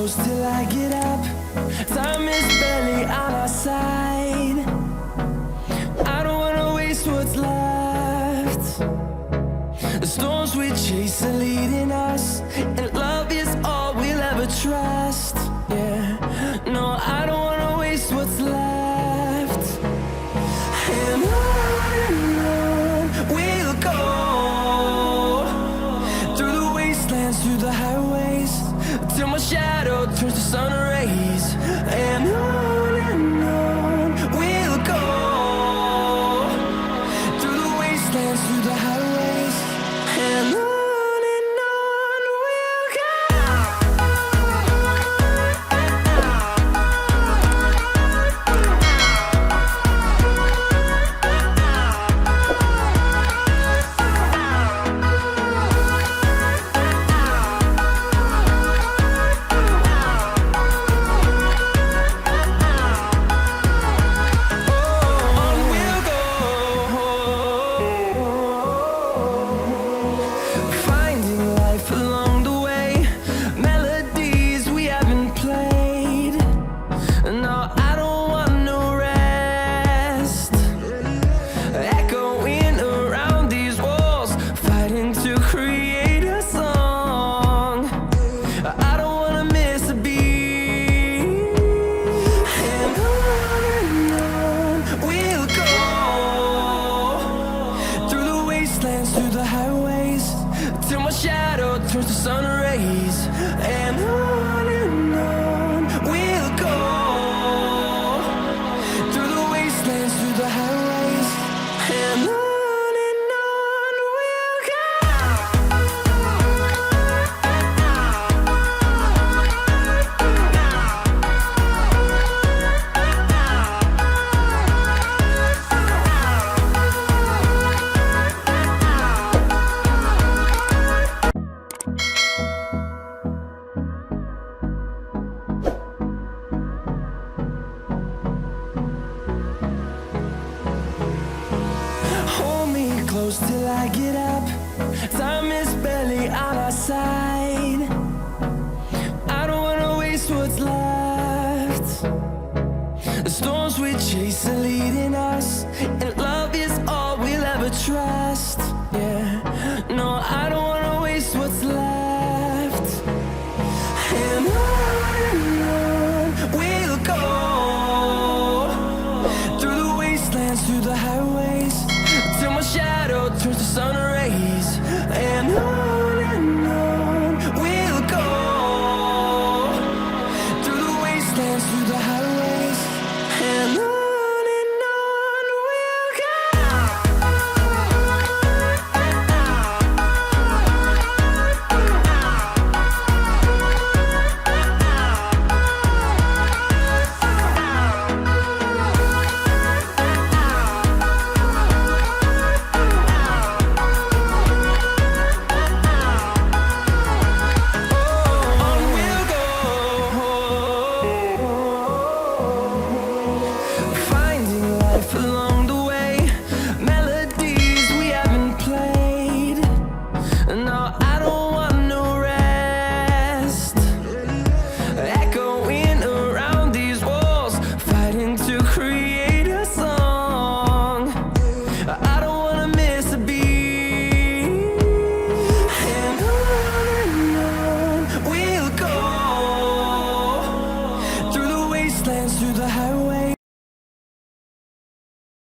close till I get up. Time is barely on our side. I don't wanna waste what's left. The storms we chase are leading us, and love is all we'll ever trust. Yeah, no, I don't wanna waste what's left. And on we'll go, through the wastelands, through the highways, till my shadow turns to sun rays. And on we'll go, through the wastelands, through the highways, and on we'll go. Through the highways, till my shadow turns to sun rays. And on we'll go, through the wastelands, through the highways, and on we'll go. Close till I get up. Time is barely on our side. I don't wanna waste what's left. The storms we chase are leading us, and love is all we'll ever trust. Yeah, no, I don't wanna waste what's left. And on we'll go, through the wastelands, through the highways, till my shadow turns to sun rays.